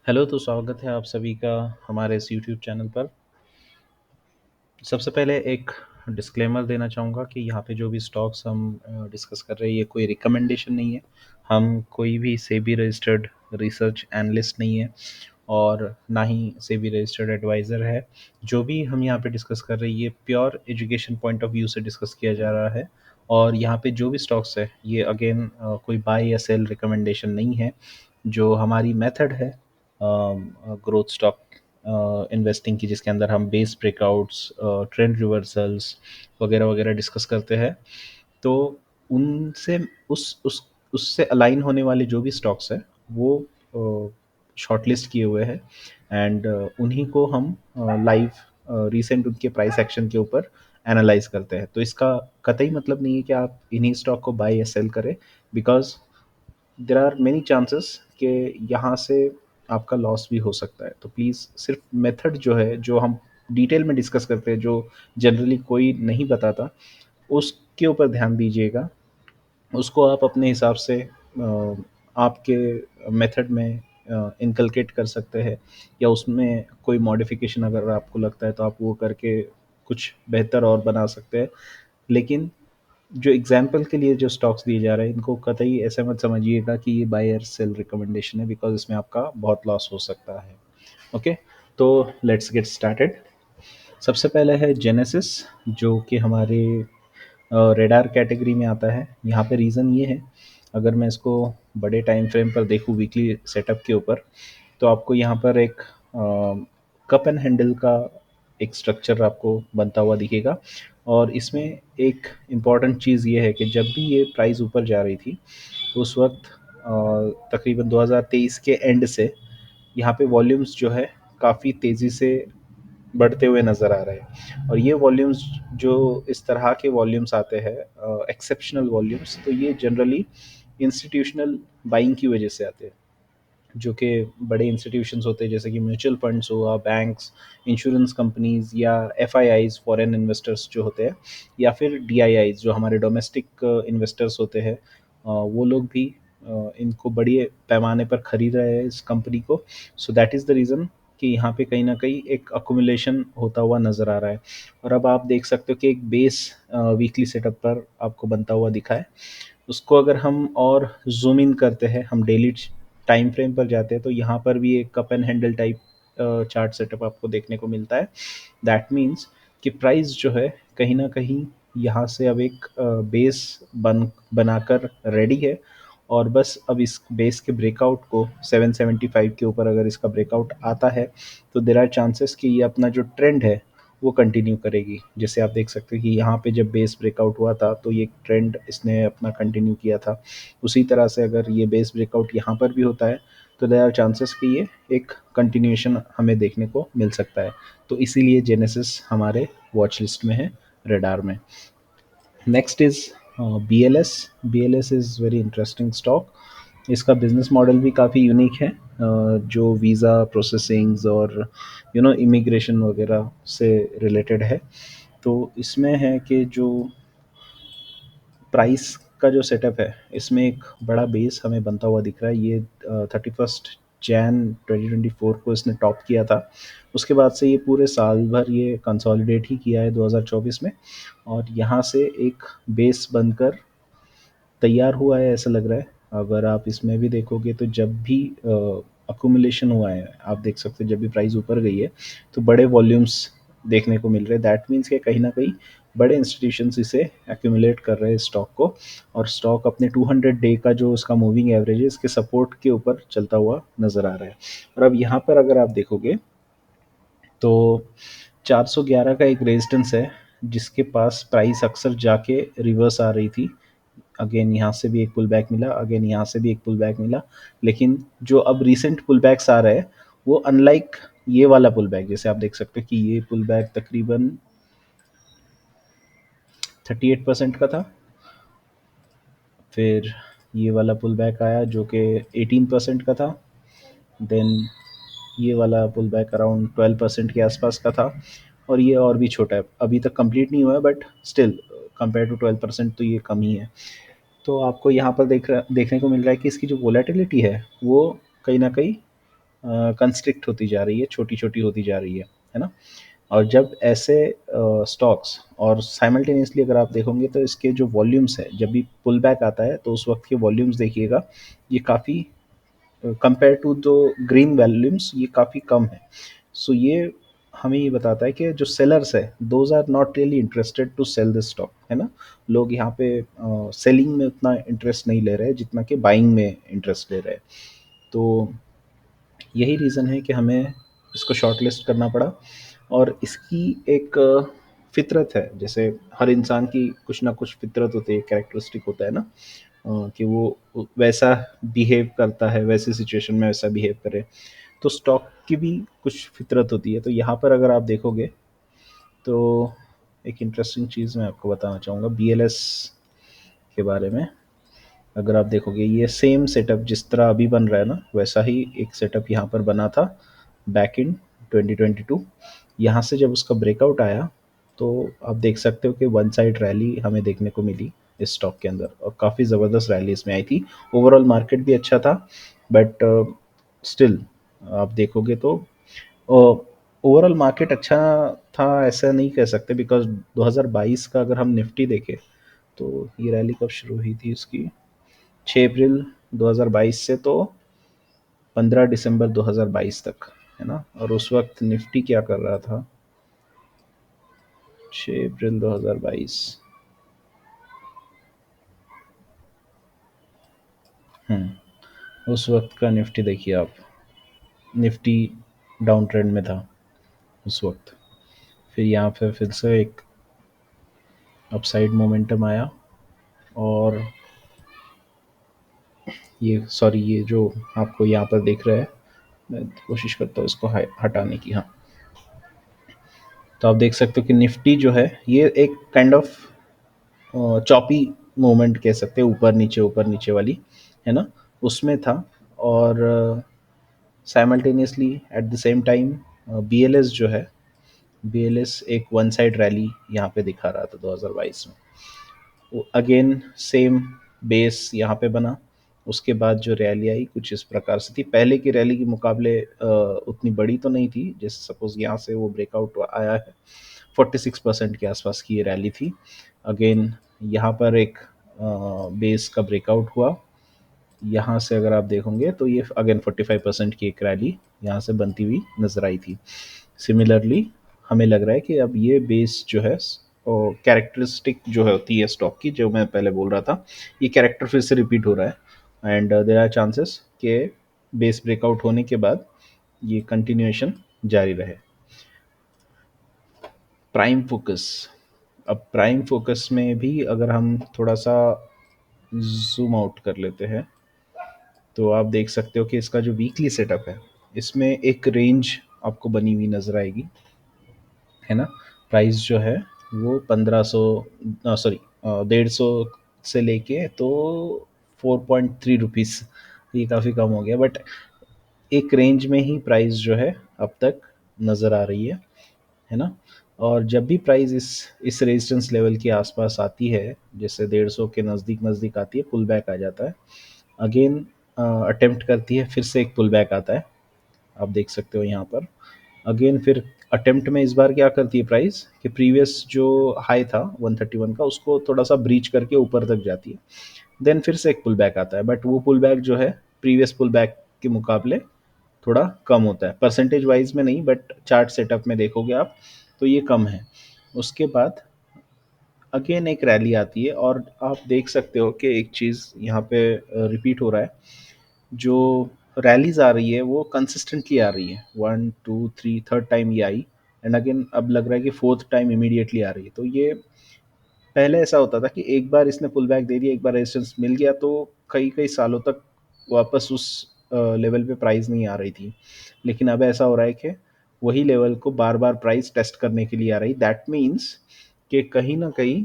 Hello, तो स्वागत है आप सभी का हमारे इस यूट्यूब चैनल पर। सबसे पहले एक डिस्क्लेमर देना चाहूँगा कि यहाँ पे जो भी स्टॉक्स हम डिस्कस कर रहे हैं, ये कोई रिकमेंडेशन नहीं है। हम कोई भी सेबी रजिस्टर्ड रिसर्च एनालिस्ट नहीं है और ना ही सेबी रजिस्टर्ड एडवाइज़र है। जो भी हम यहाँ पे डिस्कस कर रहे हैं, ये pure education point of view से डिस्कस किया जा रहा है। और यहाँ पे जो भी स्टॉक्स है, ये अगेन कोई बाय या सेल रिकमेंडेशन नहीं है। जो हमारी मेथड है ग्रोथ स्टॉक इन्वेस्टिंग की, जिसके अंदर हम बेस ब्रेकआउट्स, ट्रेंड रिवर्सल्स वगैरह वगैरह डिस्कस करते हैं, तो उनसे उस उससे अलाइन होने वाले जो भी स्टॉक्स हैं, वो शॉर्टलिस्ट किए हुए हैं। एंड उन्हीं को हम लाइव रीसेंट उनके प्राइस एक्शन के ऊपर एनालाइज करते हैं। तो इसका कतई मतलब नहीं है कि आप इन्हीं स्टॉक को बाय या सेल करें, because there are many chances कि यहाँ से आपका लॉस भी हो सकता है। तो प्लीज़ सिर्फ मेथड जो है, जो हम डिटेल में डिस्कस करते हैं, जो जनरली कोई नहीं बताता, उसके ऊपर ध्यान दीजिएगा। उसको आप अपने हिसाब से आपके मेथड में इनकलकेट कर सकते हैं, या उसमें कोई मॉडिफिकेशन अगर आपको लगता है तो आप वो करके कुछ बेहतर और बना सकते हैं। लेकिन जो एग्जाम्पल के लिए जो स्टॉक्स दिए जा रहे हैं, इनको कतई ऐसे मत समझिएगा कि ये बाय और सेल रिकमेंडेशन है, बिकॉज इसमें आपका बहुत लॉस हो सकता है। ओके, तो लेट्स गेट स्टार्टेड। सबसे पहले है जेनेसिस, जो कि हमारे रेडार कैटेगरी में आता है। यहाँ पे रीज़न ये है, अगर मैं इसको बड़े टाइम फ्रेम पर देखूँ वीकली सेटअप के ऊपर, तो आपको यहाँ पर एक कप एंड हैंडल का एक स्ट्रक्चर आपको बनता हुआ दिखेगा। और इसमें एक इम्पॉर्टेंट चीज़ ये है कि जब भी ये प्राइस ऊपर जा रही थी, उस वक्त तकरीबन 2023 के एंड से यहाँ पे वॉल्यूम्स जो है काफ़ी तेज़ी से बढ़ते हुए नज़र आ रहे हैं। और ये वॉल्यूम्स, जो इस तरह के वॉल्यूम्स आते हैं, एक्सेप्शनल वॉल्यूम्स, तो ये जनरली इंस्टीट्यूशनल बाइंग की वजह से आते हैं। जो कि बड़े इंस्टीट्यूशंस होते हैं, जैसे कि म्यूचुअल फंड्स हुआ, बैंक्स, इंश्योरेंस कंपनीज, या एफआईआईज फॉरेन इन्वेस्टर्स जो होते हैं, या फिर डीआईआईज जो हमारे डोमेस्टिक इन्वेस्टर्स होते हैं, वो लोग भी इनको बड़े पैमाने पर खरीद रहे हैं इस कंपनी को। सो दैट इज़ द रीज़न कि यहाँ पे कहीं ना कहीं एक अकुमुलेशन होता हुआ नज़र आ रहा है। और अब आप देख सकते हो कि एक बेस वीकली सेटअप पर आपको बनता हुआ दिखा है। उसको अगर हम और जूम इन करते हैं, हम डेली टाइम फ्रेम पर जाते हैं, तो यहाँ पर भी एक cup and handle type chart setup आपको देखने को मिलता है। दैट मीन्स कि प्राइस जो है कहीं ना कहीं यहाँ से अब एक बेस बनाकर रेडी है। और बस अब इस बेस के ब्रेकआउट को 775 के ऊपर अगर इसका ब्रेकआउट आता है, तो देर आर चांसेस कि ये अपना जो ट्रेंड है वो कंटिन्यू करेगी। जैसे आप देख सकते हैं कि यहाँ पे जब बेस ब्रेकआउट हुआ था, तो ये ट्रेंड इसने अपना कंटिन्यू किया था। उसी तरह से अगर ये बेस ब्रेकआउट यहाँ पर भी होता है, तो देर आर चांसेस कि ये एक कंटिन्यूएशन हमें देखने को मिल सकता है। तो इसीलिए जेनेसिस हमारे वॉच लिस्ट में है, रेडार में। Next is BLS। BLS is very interesting stock. इसका बिजनेस मॉडल भी काफ़ी यूनिक है, जो वीज़ा प्रोसेसिंग्स और इमिग्रेशन वगैरह से रिलेटेड है। तो इसमें है कि जो प्राइस का जो सेटअप है, इसमें एक बड़ा बेस हमें बनता हुआ दिख रहा है। ये 31 जैन 2024 को इसने टॉप किया था। उसके बाद से ये पूरे साल भर ये कंसोलिडेट ही किया है 2024 में। और यहाँ से एक बेस बनकर तैयार हुआ है ऐसा लग रहा है। अगर आप इसमें भी देखोगे, तो जब भी अकुमुलेशन हुआ है, आप देख सकते हैं जब भी प्राइस ऊपर गई है, तो बड़े वॉल्यूम्स देखने को मिल रहे हैं। दैट मीन्स कि कहीं ना कहीं बड़े इंस्टीट्यूशंस इसे एक्यूमुलेट कर रहे हैं स्टॉक को। और स्टॉक अपने 200 डे का जो उसका मूविंग एवरेज है, इसके सपोर्ट के ऊपर चलता हुआ नज़र आ रहा है। और अब यहाँ पर अगर आप देखोगे, तो 411 का एक रेजिस्टेंस है, जिसके पास प्राइस अक्सर जाके रिवर्स आ रही थी। अगेन यहाँ से भी एक पुल बैक मिला, अगेन यहाँ से भी एक पुल बैक मिला। लेकिन जो अब रिसेंट पुल बैक्स आ रहे हैं, वो अनलाइक ये वाला पुल बैक, जैसे आप देख सकते हैं कि ये पुल बैक तकरीबन 38% का था। फिर ये वाला पुल बैक आया जो कि 18% का था। देन ये वाला पुल बैक अराउंड 12% के आसपास का था। और ये और भी छोटा है, अभी तक कंप्लीट नहीं हुआ है, बट स्टिल कंपेयर टू 12% तो ये कम ही है। तो आपको यहाँ पर देखने को मिल रहा है कि इसकी जो वोलेटिलिटी है, वो कहीं ना कहीं कंस्ट्रिक्ट होती जा रही है, छोटी-छोटी होती जा रही है ना? और जब ऐसे स्टॉक्स और साइमल्टेनियसली अगर आप देखोगे तो इसके जो वॉल्यूम्स है, जब भी पुल बैक आता है तो उस वक़्त के वॉल्यूम्स देखिएगा, ये काफ़ी कंपेयर टू दो ग्रीन वॉल्यूम्स ये काफ़ी कम है। सो ये हमें ये बताता है कि जो सेलर्स है those are not really interested to sell this stock, है ना? लोग यहाँ पे सेलिंग में उतना इंटरेस्ट नहीं ले रहे हैं जितना कि बाइंग में इंटरेस्ट ले रहे हैं। तो यही रीज़न है कि हमें इसको शॉर्ट लिस्ट करना पड़ा। और इसकी एक फ़ितरत है, जैसे हर इंसान की कुछ ना कुछ फ़ितरत होती है, कैरेक्टरिस्टिक होता है ना, कि वो वैसा बिहेव करता है, वैसी सिचुएशन में वैसा बिहेव करे। तो स्टॉक की भी कुछ फ़ितरत होती है। तो यहाँ पर अगर आप देखोगे तो एक इंटरेस्टिंग चीज़ मैं आपको बताना चाहूँगा बीएलएस के बारे में। अगर आप देखोगे ये सेम सेटअप जिस तरह अभी बन रहा है ना, वैसा ही एक सेटअप यहाँ पर बना था बैक इन 2022। यहाँ से जब उसका ब्रेकआउट आया तो आप देख सकते हो कि वन साइड रैली हमें देखने को मिली इस स्टॉक के अंदर, और काफ़ी ज़बरदस्त रैली इसमें आई थी। ओवरऑल मार्केट भी अच्छा था, बट स्टिल आप देखोगे तो ओवरऑल मार्केट अच्छा था ऐसा नहीं कह सकते, बिकॉज 2022 का अगर हम निफ्टी देखें तो ये रैली कब शुरू हुई थी इसकी, 6 अप्रैल 2022 से तो 15 दिसंबर 2022 तक, है ना? और उस वक्त निफ्टी क्या कर रहा था, 6 अप्रैल 2022। उस वक्त का निफ्टी देखिए आप, निफ्टी डाउन ट्रेंड में था उस वक्त। फिर यहाँ पे फिर से एक अपसाइड मोमेंटम आया, और ये सॉरी ये जो आपको यहाँ पर दिख रहा है, मैं कोशिश करता हूँ इसको हटाने की। हाँ, तो आप देख सकते हो कि निफ्टी जो है ये एक काइंड ऑफ चॉपी मूवमेंट कह सकते हैं, ऊपर नीचे वाली, है ना? उसमें था। और simultaneously at the same time BLS जो है, बीएलएस एक वन साइड रैली यहाँ पे दिखा रहा था 2022 में। अगेन सेम बेस यहाँ पे बना। उसके बाद जो रैली आई कुछ इस प्रकार से थी, पहले की रैली के मुकाबले उतनी बड़ी तो नहीं थी। जैसे सपोज यहाँ से वो ब्रेकआउट आया है, 46% के आसपास की ये रैली थी। अगेन यहाँ पर एक बेस का ब्रेकआउट हुआ। यहाँ से अगर आप देखोगे तो ये अगेन 45% की एक रैली यहाँ से बनती हुई नजर आई थी। सिमिलरली हमें लग रहा है कि अब ये बेस जो है, कैरेक्टरिस्टिक जो है होती है स्टॉक की, जो मैं पहले बोल रहा था, ये कैरेक्टर फिर से रिपीट हो रहा है। एंड देयर आर चांसेस कि बेस ब्रेकआउट होने के बाद ये कंटिन्यूएशन जारी रहे। प्राइम फोकस, अब प्राइम फोकस में भी अगर हम थोड़ा सा जूम आउट कर लेते हैं तो आप देख सकते हो कि इसका जो वीकली सेटअप है, इसमें एक रेंज आपको बनी हुई नजर आएगी, है ना? प्राइस जो है वो 1500, सॉरी 150 से लेके तो 4.3 रुपीज़, ये काफ़ी कम हो गया, बट एक रेंज में ही प्राइस जो है अब तक नज़र आ रही है ना? और जब भी प्राइस इस रेजिस्टेंस लेवल के आसपास आती है, जैसे 150 के नज़दीक नज़दीक आती है, पुल बैक आ जाता है। अगेन अटेम्प्ट करती है, फिर से एक पुल बैक आता है, आप देख सकते हो यहाँ पर। अगेन फिर अटेम्प्ट में इस बार क्या करती है प्राइस कि प्रीवियस जो हाई था 131 का, उसको थोड़ा सा ब्रीच करके ऊपर तक जाती है। देन फिर से एक पुल बैक आता है, बट वो पुल बैक जो है प्रीवियस पुल बैक के मुकाबले थोड़ा कम होता है, परसेंटेज वाइज में नहीं, बट चार्ट सेटअप में देखोगे आप तो ये कम है। उसके बाद अगेन एक रैली आती है, और आप देख सकते हो कि एक चीज़ यहाँ पे रिपीट हो रहा है, जो रैलीज आ रही है वो कंसिस्टेंटली आ रही है, 1 2 3 थर्ड टाइम ये आई, एंड अगेन अब लग रहा है कि फोर्थ टाइम इमीडिएटली आ रही है। तो ये पहले ऐसा होता था कि एक बार इसने पुल बैक दे दिया, एक बार रेजिस्टेंस मिल गया तो कई कई सालों तक वापस उस लेवल पे प्राइस नहीं आ रही थी। लेकिन अब ऐसा हो रहा है कि वही लेवल को बार बार प्राइस टेस्ट करने के लिए आ रही। दैट मीन्स कि कहीं ना कहीं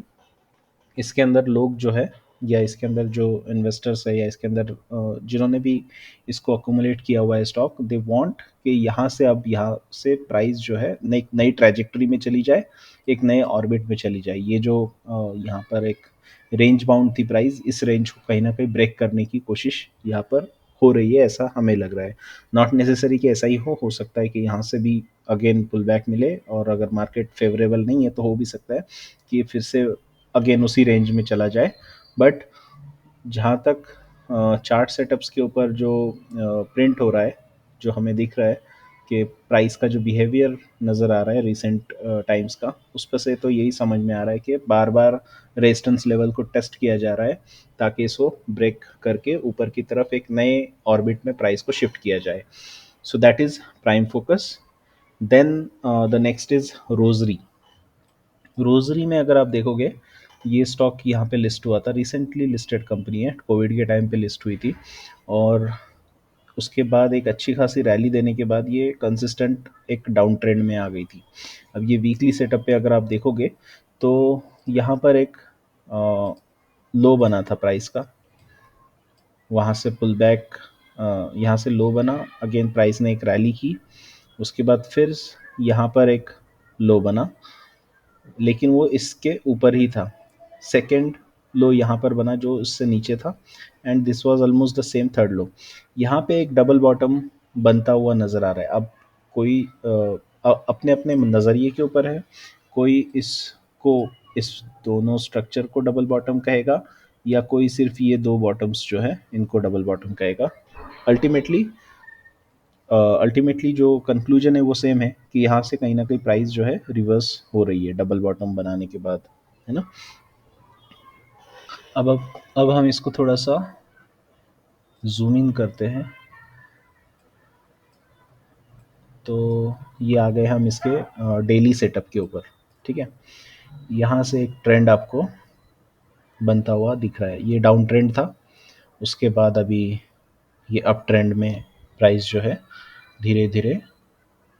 इसके अंदर लोग जो है, या इसके अंदर जो इन्वेस्टर्स है, या इसके अंदर जिन्होंने भी इसको अकोमुलेट किया हुआ है स्टॉक, दे वांट कि यहाँ से अब यहाँ से प्राइस जो है नई नई ट्रैजेक्टरी में चली जाए, एक नए ऑर्बिट में चली जाए। ये जो यहाँ पर एक रेंज बाउंड थी प्राइस, इस रेंज को कहीं ना कहीं ब्रेक करने की कोशिश यहाँ पर हो रही है, ऐसा हमें लग रहा है। नॉट नेसेसरी कि ऐसा ही हो सकता है कि यहाँ से भी अगेन पुल बैक मिले, और अगर मार्केट फेवरेबल नहीं है तो हो भी सकता है कि फिर से अगेन उसी रेंज में चला जाए। बट जहाँ तक चार्ट सेटअप्स के ऊपर जो प्रिंट हो रहा है, जो हमें दिख रहा है कि प्राइस का जो बिहेवियर नज़र आ रहा है रिसेंट टाइम्स का, उस पर से तो यही समझ में आ रहा है कि बार बार रेजिस्टेंस लेवल को टेस्ट किया जा रहा है ताकि इसको ब्रेक करके ऊपर की तरफ एक नए ऑर्बिट में प्राइस को शिफ्ट किया जाए। So that is prime focus. Then the next is Rossari. Rossari में अगर आप देखोगे, ये स्टॉक यहाँ पे लिस्ट हुआ था, रिसेंटली लिस्टेड कंपनी है, कोविड के टाइम पे लिस्ट हुई थी, और उसके बाद एक अच्छी खासी रैली देने के बाद ये कंसिस्टेंट एक डाउन ट्रेंड में आ गई थी। अब ये वीकली सेटअप पे अगर आप देखोगे तो यहाँ पर एक लो बना था प्राइस का, वहाँ से पुल बैक, यहाँ से लो बना, अगेन प्राइस ने एक रैली की, उसके बाद फिर यहाँ पर एक लो बना, लेकिन वो इसके ऊपर ही था। सेकंड लो यहाँ पर बना जो इससे नीचे था, and this was almost the same third लो। यहाँ पे एक डबल बॉटम बनता हुआ नज़र आ रहा है। अब कोई अपने अपने नज़रिए के ऊपर है, कोई इसको, इस दोनों स्ट्रक्चर को डबल बॉटम कहेगा, या कोई सिर्फ ये दो बॉटम्स जो है इनको डबल बॉटम कहेगा। अल्टीमेटली अल्टीमेटली जो कंक्लूजन है वो सेम है कि यहाँ से कहीं ना कहीं प्राइस जो है रिवर्स हो रही है डबल बॉटम बनाने के बाद, है ना। अब हम इसको थोड़ा सा जूम इन करते हैं, तो ये आ गए हम इसके डेली सेटअप के ऊपर। ठीक है, यहाँ से एक ट्रेंड आपको बनता हुआ दिख रहा है, ये डाउन ट्रेंड था, उसके बाद अभी ये अप ट्रेंड में प्राइस जो है धीरे धीरे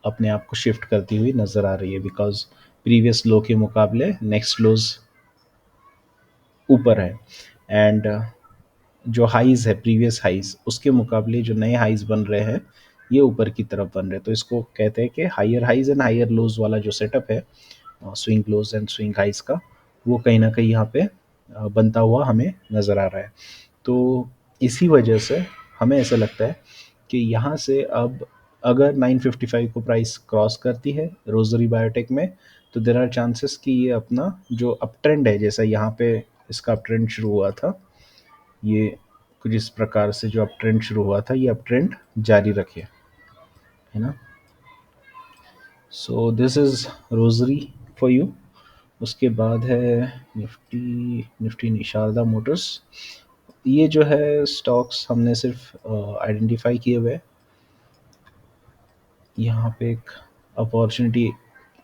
अपने आप को शिफ्ट करती हुई नज़र आ रही है, बिकॉज प्रीवियस लो के मुकाबले नेक्स्ट लोज ऊपर है, एंड जो हाइज़ है प्रीवियस हाइज़ उसके मुकाबले जो नए हाइज़ बन रहे हैं ये ऊपर की तरफ बन रहे हैं। तो इसको कहते हैं कि higher highs and higher lows वाला जो सेटअप है, swing lows and swing highs का, वो कहीं ना कहीं यहाँ पे बनता हुआ हमें नज़र आ रहा है। तो इसी वजह से हमें ऐसा लगता है कि यहाँ से अब अगर 955 को प्राइस क्रॉस करती है रोजरी बायोटेक में, तो देर आर चांसेस कि ये अपना जो अप ट्रेंड है, जैसा यहाँ पे इसका अप ट्रेंड शुरू हुआ था, ये कुछ इस प्रकार से जो अप ट्रेंड शुरू हुआ था ये अप ट्रेंड जारी रखे, है ना। सो this is rosary for you. उसके बाद है निफ्टी, निफ्टी नहीं, शारदा मोटर्स। ये जो है स्टॉक्स हमने सिर्फ आइडेंटिफाई किए हुए, यहाँ पे एक अपॉर्चुनिटी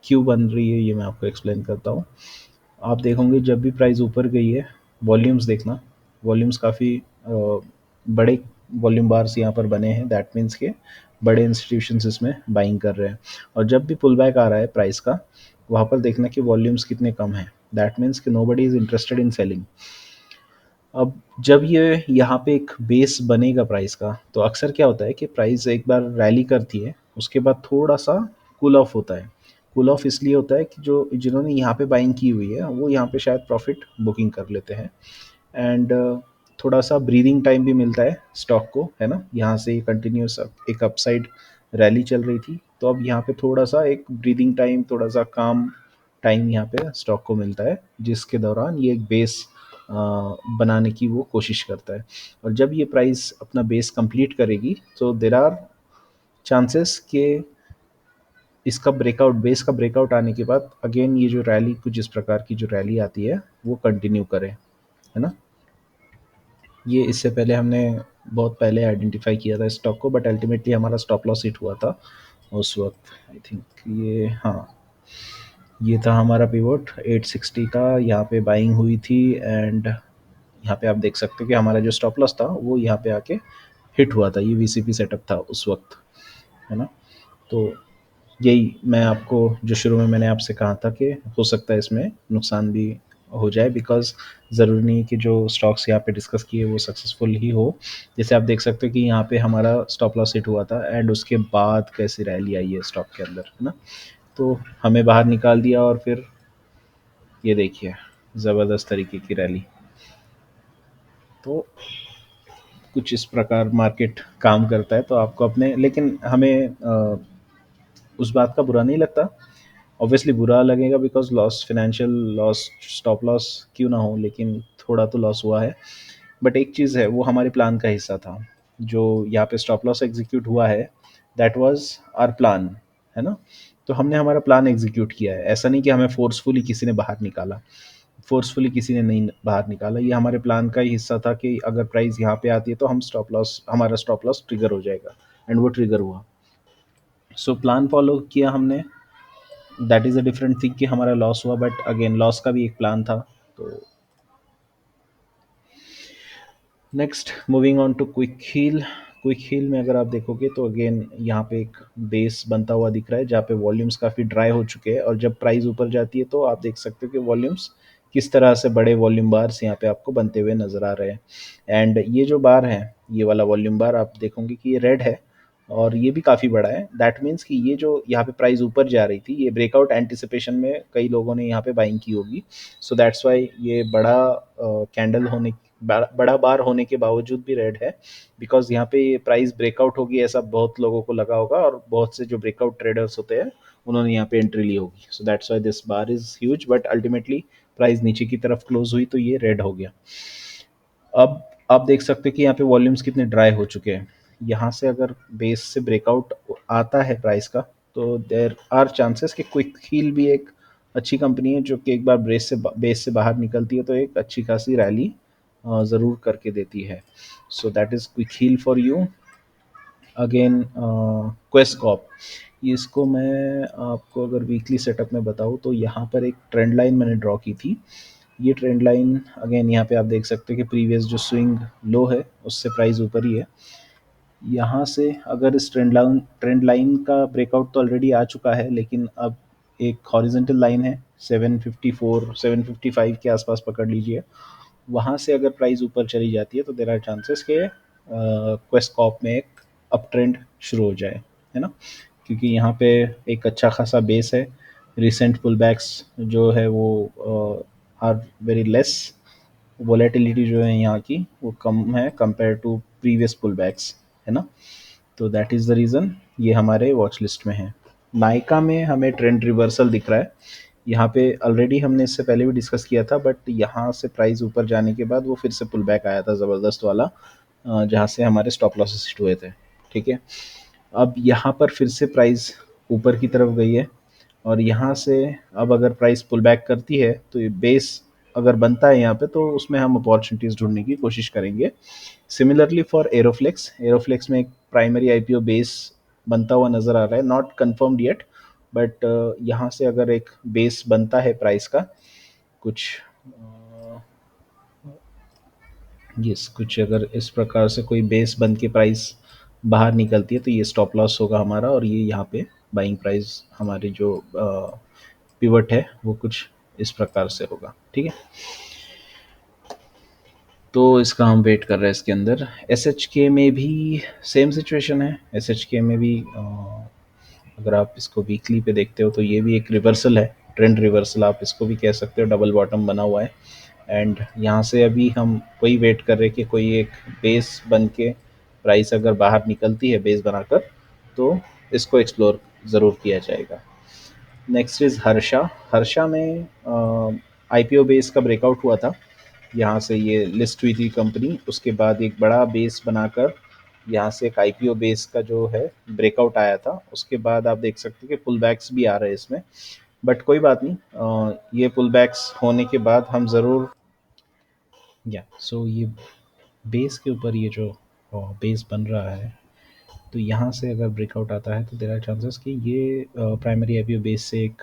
क्यों बन रही है ये मैं आपको एक्सप्लेन करता हूँ। आप देखोगे जब भी प्राइस ऊपर गई है, वॉल्यूम्स देखना, वॉल्यूम्स काफ़ी बड़े वॉल्यूम बार्स यहाँ पर बने हैं, दैट मीन्स के बड़े इंस्टीट्यूशंस इसमें बाइंग कर रहे हैं। और जब भी पुल बैक आ रहा है प्राइस का, वहाँ पर देखना कि वॉल्यूम्स कितने कम हैं, दैट मीन्स कि nobody is interested in selling. अब जब ये यहाँ पे एक बेस बनेगा प्राइस का, तो अक्सर क्या होता है कि प्राइस एक बार रैली करती है, उसके बाद थोड़ा सा कूल ऑफ होता है। कूल ऑफ इसलिए होता है कि जो जिन्होंने यहाँ पे बाइंग की हुई है वो यहाँ पे शायद प्रॉफिट बुकिंग कर लेते हैं, एंड थोड़ा सा ब्रीदिंग टाइम भी मिलता है स्टॉक को, है ना। यहाँ से ये कंटिन्यूस एक अपसाइड रैली चल रही थी, तो अब यहाँ पे थोड़ा सा एक ब्रीदिंग टाइम, थोड़ा सा काम टाइम यहाँ पे स्टॉक को मिलता है, जिसके दौरान ये एक बेस बनाने की वो कोशिश करता है। और जब ये प्राइस अपना बेस कंप्लीट करेगी तो देर आर चांसेस कि इसका ब्रेकआउट, बेस का ब्रेकआउट आने के बाद अगेन ये जो रैली, कुछ इस प्रकार की जो रैली आती है वो कंटिन्यू करे, है ना। ये इससे पहले हमने बहुत पहले आइडेंटिफाई किया था स्टॉक को, बट अल्टीमेटली हमारा स्टॉप लॉस हिट हुआ था उस वक्त। आई थिंक ये, हाँ, ये था हमारा पिवोट 860 का, यहाँ पे बाइंग हुई थी, एंड यहाँ पे आप देख सकते हो कि हमारा जो स्टॉप लॉस था वो यहाँ पे आके हिट हुआ था। ये वीसीपी सेटअप था उस वक्त, है ना। तो यही मैं आपको, जो शुरू में मैंने आपसे कहा था कि हो सकता है इसमें नुकसान भी हो जाए, बिकॉज ज़रूरी नहीं कि जो स्टॉक्स यहाँ पे डिस्कस किए वो सक्सेसफुल ही हो। जैसे आप देख सकते हो कि यहाँ पे हमारा स्टॉप लॉस हिट हुआ था, एंड उसके बाद कैसी रैली आई है स्टॉक के अंदर, है ना। तो हमें बाहर निकाल दिया, और फिर ये देखिए ज़बरदस्त तरीके की रैली। तो कुछ इस प्रकार मार्केट काम करता है। तो आपको अपने, लेकिन हमें उस बात का बुरा नहीं लगता। ऑब्वियसली बुरा लगेगा because loss, financial loss, stop loss क्यों ना हो, लेकिन थोड़ा तो लॉस हुआ है। बट एक चीज़ है, वो हमारे प्लान का हिस्सा था। जो यहाँ पे स्टॉप लॉस एग्जीक्यूट हुआ है, दैट वाज़ आवर प्लान, है ना? तो हमने हमारा प्लान एग्जीक्यूट किया है। ऐसा नहीं कि हमें फ़ोर्सफुली किसी ने बाहर निकाला। फ़ोर्सफुली किसी ने नहीं बाहर निकाला, ये हमारे प्लान का ही हिस्सा था कि अगर प्राइस यहाँ पे आती है तो हम स्टॉप लॉस, हमारा स्टॉप लॉस ट्रिगर हो जाएगा। एंड वो ट्रिगर हुआ। सो प्लान फॉलो किया हमने। That is a different thing कि हमारा लॉस हुआ, बट अगेन लॉस का भी एक प्लान था। तो next moving on to Quick Heal. Quick Heal में अगर आप देखोगे तो अगेन यहाँ पे एक बेस बनता हुआ दिख रहा है, जहाँ पे वॉल्यूम्स काफ़ी ड्राई हो चुके हैं, और जब प्राइस ऊपर जाती है तो आप देख सकते हो कि वॉल्यूम्स किस तरह से बड़े वॉल्यूम बार्स यहाँ पे आपको बनते हुए नज़र आ रहे हैं। एंड ये जो बार है, ये वाला वॉल्यूम बार आप देखोगे कि ये रेड है, और ये भी काफ़ी बड़ा है। दैट मीन्स कि ये जो यहाँ पे प्राइस ऊपर जा रही थी, ये ब्रेकआउट एंटिसिपेशन में कई लोगों ने यहाँ पे बाइंग की होगी। सो दैट्स वाई ये बड़ा कैंडल होने, बड़ा बार होने के बावजूद भी रेड है, बिकॉज यहाँ पे प्राइस ब्रेकआउट होगी ऐसा बहुत लोगों को लगा होगा, और बहुत से जो ब्रेकआउट ट्रेडर्स होते हैं उन्होंने यहाँ पे एंट्री ली होगी। So that's why this bar is huge, but ultimately price नीचे की तरफ क्लोज हुई तो ये रेड हो गया। अब आप देख सकते हैं कि यहाँ पे वॉल्यूम्स कितने ड्राई हो चुके हैं। यहाँ से अगर बेस से ब्रेकआउट आता है प्राइस का, तो देर आर चांसेस कि क्विक हील भी एक अच्छी कंपनी है, जो कि एक बार बेस से बाहर निकलती है तो एक अच्छी खासी रैली ज़रूर करके देती है। So that is quick heal for you. Again क्वेस्कॉप, इसको मैं आपको अगर वीकली सेटअप में बताऊँ तो यहाँ पर एक ट्रेंड लाइन मैंने ड्रॉ की थी। ये ट्रेंड लाइन अगेन यहाँ पे आप देख सकते हैं कि प्रीवियस जो स्विंग लो है उससे प्राइस ऊपर ही है। यहाँ से अगर इस ट्रेंड लाइन का ब्रेकआउट तो ऑलरेडी आ चुका है, लेकिन अब एक हॉरिजॉन्टल लाइन है 754 755 के आसपास पकड़ लीजिए। वहाँ से अगर प्राइस ऊपर चली जाती है तो देर आर चांसेस के क्वेस्कॉप में एक अप ट्रेंड शुरू हो जाए, है ना? क्योंकि यहाँ पे एक अच्छा खासा बेस है। रिसेंट पुल बैक्स जो है वो आर वेरी लेस। वोलेटिलिटी जो है यहाँ की वो कम है compare to previous pullbacks, है ना? तो दैट इज़ द रीज़न ये हमारे वॉच लिस्ट में है। नायका में हमें ट्रेंड रिवर्सल दिख रहा है। यहाँ पे ऑलरेडी हमने इससे पहले भी डिस्कस किया था, बट यहाँ से प्राइस ऊपर जाने के बाद वो फिर से पुल बैक आया था ज़बरदस्त वाला, जहाँ से हमारे स्टॉप लॉसेस हिट हुए थे। ठीक है, अब यहाँ पर फिर से प्राइस ऊपर की तरफ गई है, और यहाँ से अब अगर प्राइस पुल बैक करती है तो ये बेस अगर बनता है यहाँ पे, तो उसमें हम अपॉर्चुनिटीज़ ढूंढने की कोशिश करेंगे। सिमिलरली फॉर एरोफ्लेक्स, एरोफ्लेक्स में एक प्राइमरी आईपीओ बेस बनता हुआ नज़र आ रहा है, नॉट कन्फर्म्ड येट, बट यहाँ से अगर एक बेस बनता है प्राइस का, कुछ यस, कुछ अगर इस प्रकार से कोई बेस बन के प्राइस बाहर निकलती है तो ये स्टॉप लॉस होगा हमारा, और ये यहाँ पे बाइंग प्राइस हमारी जो पिवट है वो कुछ इस प्रकार से होगा। ठीक है, तो इसका हम वेट कर रहे हैं। इसके अंदर एस एच के में भी सेम सिचुएशन है। एस एच के में भी अगर आप इसको वीकली पे देखते हो तो ये भी एक रिवर्सल है, ट्रेंड रिवर्सल आप इसको भी कह सकते हो, डबल बॉटम बना हुआ है। एंड यहाँ से अभी हम वही वेट कर रहे हैं कि कोई एक बेस बन के प्राइस अगर बाहर निकलती है बेस बनाकर, तो इसको एक्सप्लोर ज़रूर किया जाएगा। Next is Harsha. हर्षा में आईपीओ बेस का ब्रेकआउट हुआ था। यहाँ से ये लिस्ट हुई थी कंपनी, उसके बाद एक बड़ा बेस बनाकर यहाँ से एक आईपीओ बेस का जो है ब्रेकआउट आया था। उसके बाद आप देख सकते हैं कि पुल बैक्स भी आ रहे हैं इसमें, बट कोई बात नहीं, ये पुल बैक्स होने के बाद हम ज़रूर, या सो ये बेस के ऊपर ये जो बेस बन रहा है, तो यहाँ से अगर ब्रेकआउट आता है तो देर आर चांसेस कि ये प्राइमरी आईपीओ बेस से एक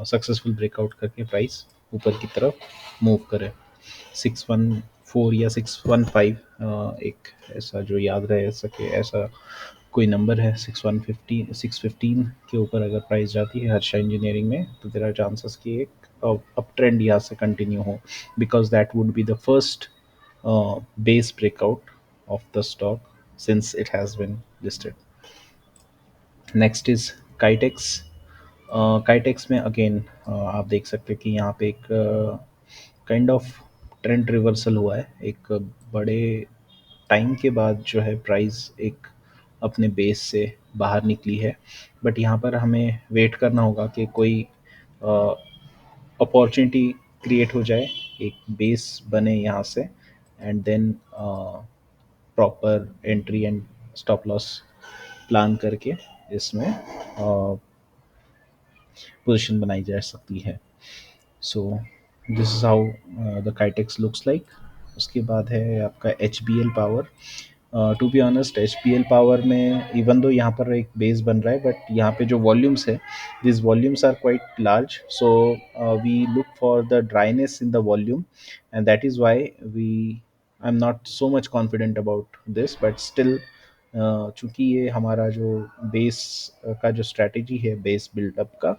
सक्सेसफुल ब्रेकआउट करके प्राइस ऊपर की तरफ मूव करे। 614 या 615 एक ऐसा जो याद रह सके, ऐसा कोई नंबर है। 615 के ऊपर अगर प्राइस जाती है हर्षा इंजीनियरिंग में, तो देर आर चांसेस कि एक अप ट्रेंड यहाँ से कंटिन्यू हो, because that would be the first base breakout of the stock since it has been listed. Next is Kitex. Kitex में अगेन आप देख सकते हैं कि यहाँ पे एक काइंड ऑफ ट्रेंड रिवर्सल हुआ है। एक बड़े टाइम के बाद जो है प्राइस एक अपने बेस से बाहर निकली है। बट यहाँ पर हमें वेट करना होगा कि कोई अपॉर्चुनिटी क्रिएट हो जाए, एक बेस बने यहाँ से, and then proper entry and stop loss plan करके इसमें पोजीशन बनाई जा सकती है। So this is how the Kitex looks like. उसके बाद है आपका H B L Power. To be honest, H P L Power में इवन दो यहाँ पर एक बेस बन रहा है, बट यहाँ पे जो वॉल्यूम्स है, this volumes are quite large, so we look for the dryness in the volume, and that is why we I am not so much confident about this, but still चूँकि ये हमारा जो base का जो strategy है base buildup का,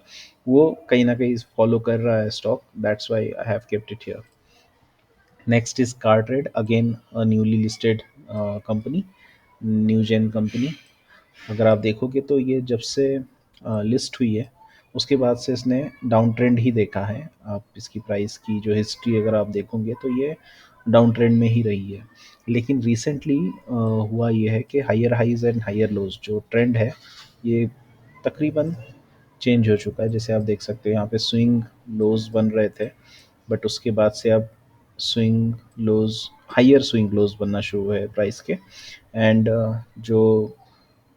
वो कहीं ना कहीं फॉलो कर रहा है stock, that's why I have kept it here. Next is Cartrade, again a newly listed company, new gen company. अगर आप देखोगे तो ये जब से लिस्ट हुई है उसके बाद से इसने डाउन ट्रेंड ही देखा है। आप इसकी प्राइस की जो हिस्ट्री अगर आप देखोगे तो ये डाउन ट्रेंड में ही रही है। लेकिन रिसेंटली हुआ ये है कि higher highs and higher lows जो ट्रेंड है, ये तकरीबन चेंज हो चुका है। जैसे आप देख सकते हो यहाँ पे स्विंग लोज बन रहे थे, बट उसके बाद से अब स्विंग लोज, हायर स्विंग लोज बनना शुरू हुए प्राइस के, एंड जो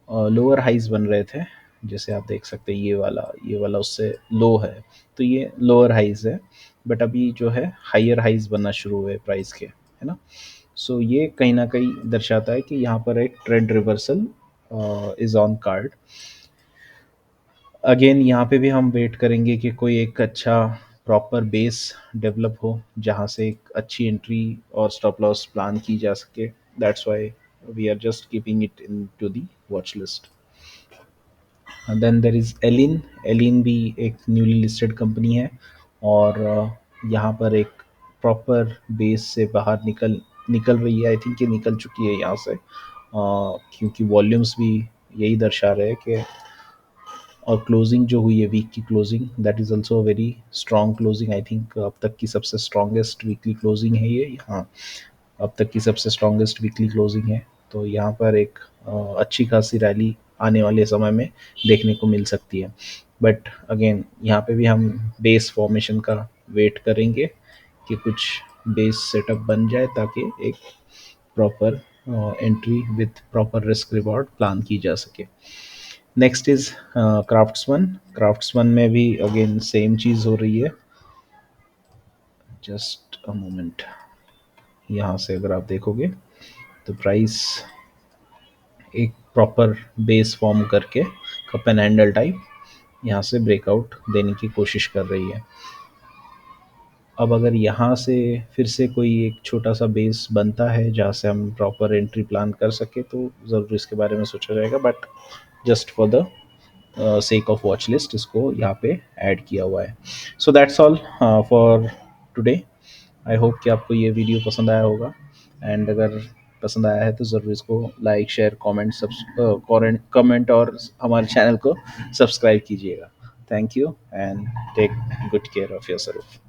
लोअर हाइज बन रहे थे, जैसे आप देख सकते हैं ये वाला उससे लो है, तो ये लोअर हाइज है, बट अभी जो है हायर हाइज बनना शुरू हुए प्राइस के, है ना। सो ये कहीं ना कहीं दर्शाता है कि यहाँ पर एक trend reversal is on card. Again यहाँ पे भी हम वेट करेंगे कि कोई एक अच्छा प्रॉपर बेस डेवलप हो जहाँ से एक अच्छी एंट्री और स्टॉप लॉस प्लान की जा सके। That's why we are just keeping it in to the watch list. Then there is Elin. Elin भी एक न्यूली लिस्टेड कंपनी है, और यहाँ पर एक प्रॉपर बेस से बाहर निकल निकल रही है। आई थिंक ये निकल चुकी है यहाँ से, क्योंकि वॉल्यूम्स भी यही दर्शा रहे हैं कि, और क्लोजिंग जो हुई है वीक की closing, that is also very strong closing. I think अब तक की सबसे स्ट्रॉन्गेस्ट वीकली क्लोजिंग है ये, हाँ, अब तक की सबसे स्ट्रॉन्गेस्ट वीकली क्लोजिंग है। तो यहाँ पर एक अच्छी खासी रैली आने वाले समय में देखने को मिल सकती है। बट अगेन यहाँ पे भी हम बेस फॉर्मेशन का वेट करेंगे कि कुछ बेस सेटअप बन जाए ताकि एक proper entry with proper risk reward plan की जा सके। Next is craftsman. क्राफ्ट्समन में भी अगेन सेम चीज़ हो रही है। जस्ट अ मोमेंट, यहाँ से अगर आप देखोगे तो प्राइस एक प्रॉपर बेस फॉर्म करके कप एंड हैंडल टाइप यहाँ से ब्रेकआउट देने की कोशिश कर रही है। अब अगर यहाँ से फिर से कोई एक छोटा सा बेस बनता है जहाँ से हम प्रॉपर एंट्री प्लान कर सके तो ज़रूर इसके बारे में सोचा जाएगा, but just for the sake of watch list इसको यहाँ पे ऐड किया हुआ है। So that's all for today. I hope कि आपको ये वीडियो पसंद आया होगा, एंड अगर पसंद आया है तो ज़रूर इसको लाइक शेयर कमेंट और हमारे चैनल को सब्सक्राइब कीजिएगा। Thank you and take good care of yourself.